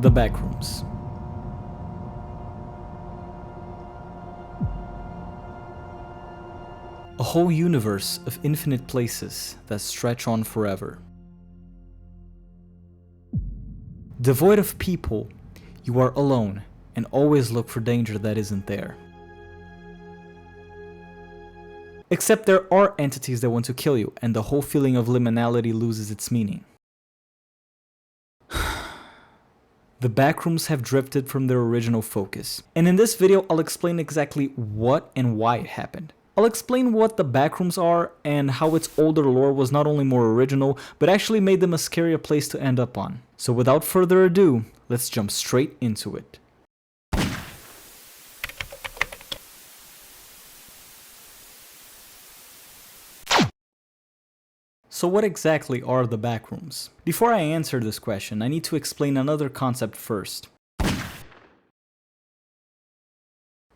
The Backrooms. A whole universe of infinite places that stretch on forever. Devoid of people, you are alone and always look for danger that isn't there. Except there are entities that want to kill you, and the whole feeling of liminality loses its meaning. The Backrooms have drifted from their original focus, and in this video I'll explain exactly what and why it happened. I'll explain what the Backrooms are and how its older lore was not only more original, but actually made them a scarier place to end up on. So without further ado, let's jump straight into it. So what exactly are the Backrooms? Before I answer this question, I need to explain another concept first.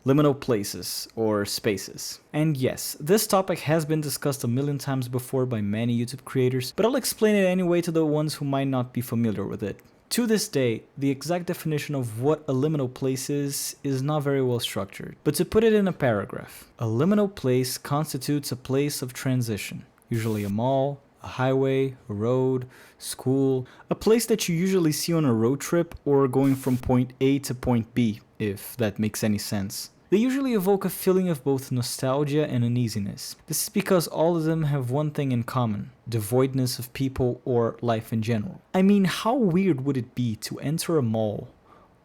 Liminal places, or spaces. And yes, this topic has been discussed a million times before by many YouTube creators, but I'll explain it anyway to the ones who might not be familiar with it. To this day, the exact definition of what a liminal place is not very well structured. But to put it in a paragraph, a liminal place constitutes a place of transition, usually a mall, a highway, a road, school, a place that you usually see on a road trip or going from point A to point B, if that makes any sense. They usually evoke a feeling of both nostalgia and uneasiness. This is because all of them have one thing in common: the voidness of people or life in general. I mean, how weird would it be to enter a mall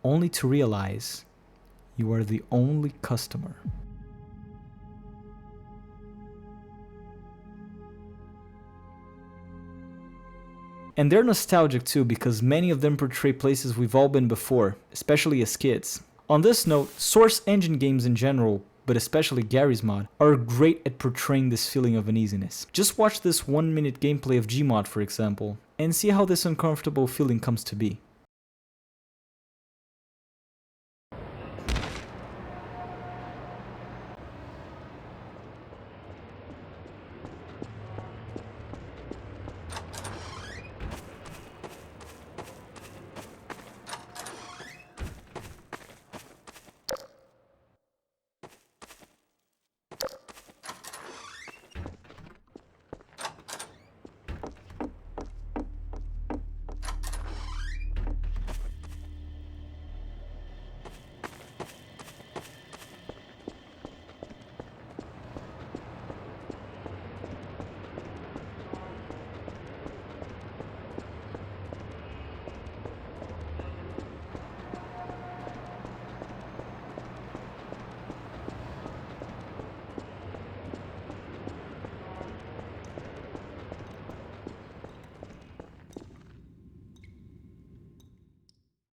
only to realize you are the only customer? And they're nostalgic too, because many of them portray places we've all been before, especially as kids. On this note, Source Engine games in general, but especially Gary's mod, are great at portraying this feeling of uneasiness. Just watch this 1-minute gameplay of Gmod, for example, and see how this uncomfortable feeling comes to be.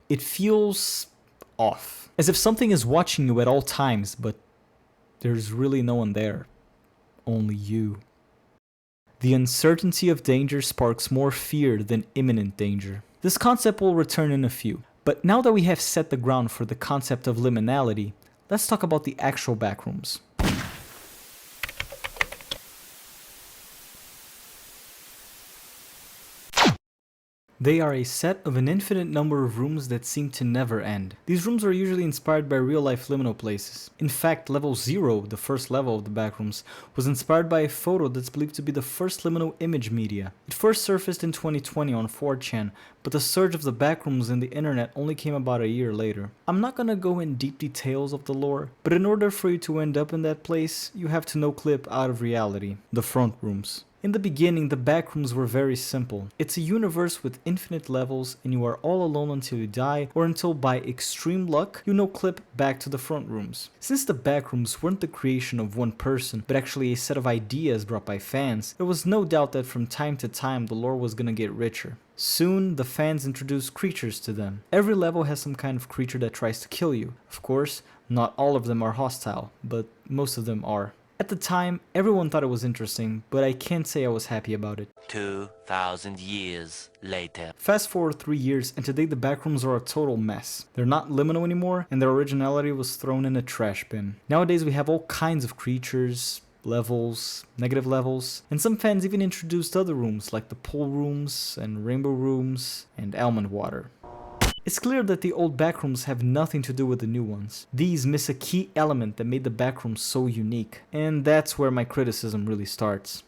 It feels off, as if something is watching you at all times, but there's really no one there, only you. The uncertainty of danger sparks more fear than imminent danger. This concept will return in a few, but now that we have set the ground for the concept of liminality, let's talk about the actual Backrooms. They are a set of an infinite number of rooms that seem to never end. These rooms are usually inspired by real-life liminal places. In fact, level 0, the first level of the Backrooms, was inspired by a photo that's believed to be the first liminal image media. It first surfaced in 2020 on 4chan, but the surge of the Backrooms in the internet only came about a year later. I'm not gonna go in deep details of the lore, but in order for you to end up in that place, you have to no-clip out of reality, the front rooms. In the beginning, the Backrooms were very simple. It's a universe with infinite levels, and you are all alone until you die, or until by extreme luck, you no-clip back to the front rooms. Since the Backrooms weren't the creation of one person, but actually a set of ideas brought by fans, there was no doubt that from time to time the lore was gonna get richer. Soon, the fans introduced creatures to them. Every level has some kind of creature that tries to kill you. Of course, not all of them are hostile, but most of them are. At the time, everyone thought it was interesting, but I can't say I was happy about it. 2,000 years later. Fast forward 3 years, and today the Backrooms are a total mess. They're not liminal anymore, and their originality was thrown in a trash bin. Nowadays we have all kinds of creatures, levels, negative levels, and some fans even introduced other rooms like the pool rooms and rainbow rooms and almond water. It's clear that the old backrooms have nothing to do with the new ones. These miss a key element that made the backrooms so unique, and that's where my criticism really starts.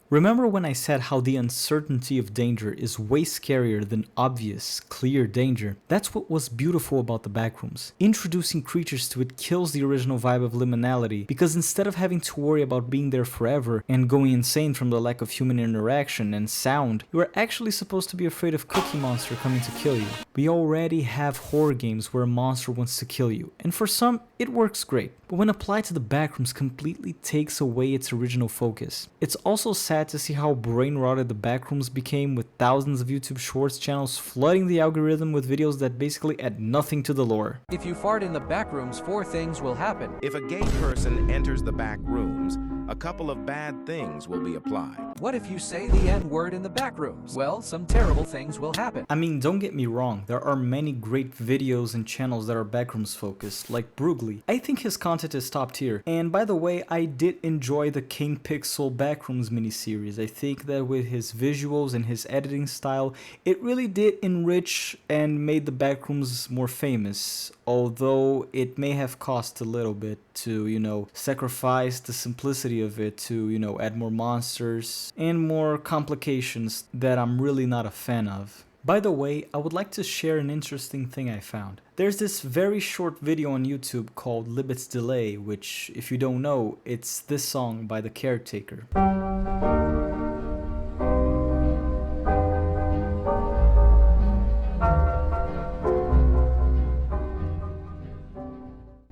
Remember when I said how the uncertainty of danger is way scarier than obvious, clear danger? That's what was beautiful about the Backrooms. Introducing creatures to it kills the original vibe of liminality, because instead of having to worry about being there forever and going insane from the lack of human interaction and sound, you are actually supposed to be afraid of Cookie Monster coming to kill you. We already have horror games where a monster wants to kill you, and for some, it works great. But when applied to the Backrooms, completely takes away its original focus. It's also sad to see how brain-rotted the Backrooms became, with thousands of YouTube Shorts channels flooding the algorithm with videos that basically add nothing to the lore. If you fart in the Backrooms, 4 things will happen. If a gay person enters the back rooms, a couple of bad things will be applied. What if you say the N-word in the Backrooms? Well, some terrible things will happen. I mean, don't get me wrong, there are many great videos and channels that are Backrooms focused, like Brugly. I think his content is top tier. And by the way, I did enjoy the King Pixel Backrooms miniseries. I think that with his visuals and his editing style, it really did enrich and made the Backrooms more famous. Although it may have cost a little bit to, sacrifice the simplicity of it to, add more monsters and more complications that I'm really not a fan of. By the way, I would like to share an interesting thing I found. There's this very short video on YouTube called Libet's Delay, which, if you don't know, it's this song by The Caretaker.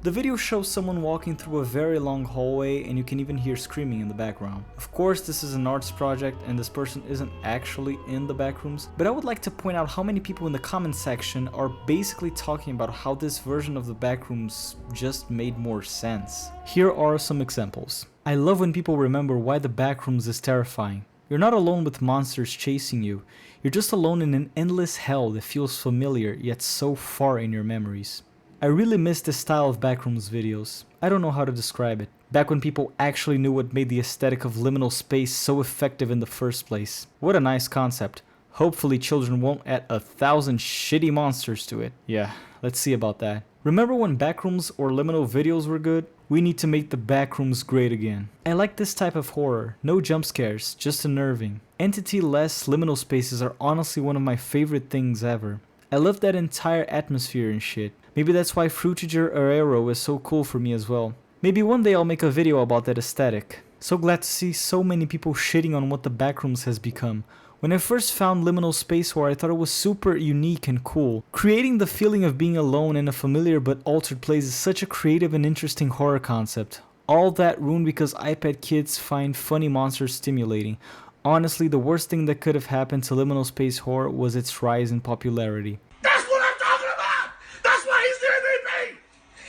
The video shows someone walking through a very long hallway, and you can even hear screaming in the background. Of course, this is an arts project and this person isn't actually in the Backrooms, but I would like to point out how many people in the comment section are basically talking about how this version of the Backrooms just made more sense. Here are some examples. I love when people remember why the Backrooms is terrifying. You're not alone with monsters chasing you. You're just alone in an endless hell that feels familiar yet so far in your memories. I really miss this style of Backrooms videos. I don't know how to describe it. Back when people actually knew what made the aesthetic of liminal space so effective in the first place. What a nice concept. Hopefully children won't add 1,000 shitty monsters to it. Yeah, let's see about that. Remember when Backrooms or liminal videos were good? We need to make the Backrooms great again. I like this type of horror. No jump scares, just unnerving. Entity-less liminal spaces are honestly one of my favorite things ever. I love that entire atmosphere and shit. Maybe that's why Frutiger Arero is so cool for me as well. Maybe one day I'll make a video about that aesthetic. So glad to see so many people shitting on what the Backrooms has become. When I first found liminal space horror, I thought it was super unique and cool. Creating the feeling of being alone in a familiar but altered place is such a creative and interesting horror concept. All that ruined because iPad kids find funny monsters stimulating. Honestly, the worst thing that could have happened to liminal space horror was its rise in popularity. That's what I'm talking about! That's why he's the MVP!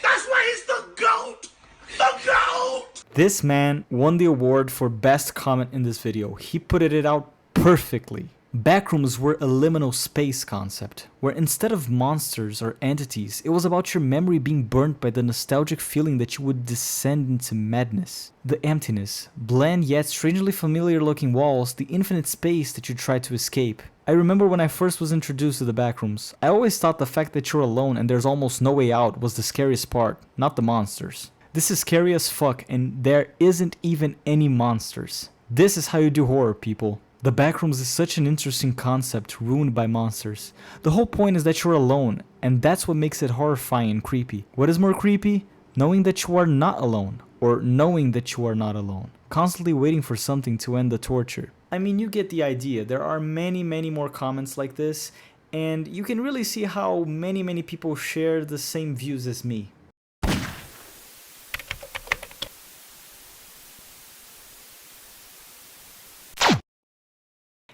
That's why he's the GOAT! The GOAT! This man won the award for best comment in this video. He put it out perfectly. Backrooms were a liminal space concept, where instead of monsters or entities, it was about your memory being burnt by the nostalgic feeling that you would descend into madness. The emptiness, bland yet strangely familiar looking walls, the infinite space that you tried to escape. I remember when I first was introduced to the Backrooms, I always thought the fact that you're alone and there's almost no way out was the scariest part, not the monsters. This is scary as fuck, and there isn't even any monsters. This is how you do horror, people. The Backrooms is such an interesting concept ruined by monsters. The whole point is that you're alone, and that's what makes it horrifying and creepy. What is more creepy? Knowing that you are not alone, or knowing that you are not alone. Constantly waiting for something to end the torture. I mean, you get the idea. There are many more comments like this, and you can really see how many people share the same views as me.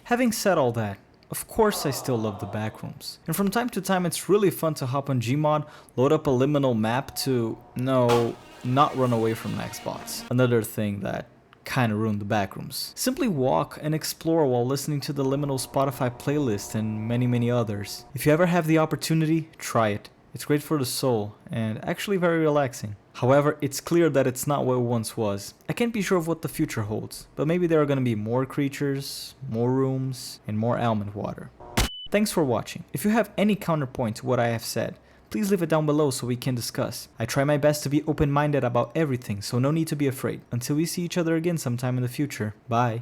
Having said all that, of course I still love the Backrooms. And from time to time it's really fun to hop on Gmod, load up a liminal map to, not run away from Xbox. Another thing that kinda ruined the Backrooms. Simply walk and explore while listening to the liminal Spotify playlist and many others. If you ever have the opportunity, try it. It's great for the soul, and actually very relaxing. However, it's clear that it's not what it once was. I can't be sure of what the future holds, but maybe there are gonna be more creatures, more rooms, and more almond water. Thanks for watching. If you have any counterpoint to what I have said, please leave it down below so we can discuss. I try my best to be open-minded about everything, so no need to be afraid. Until we see each other again sometime in the future. Bye.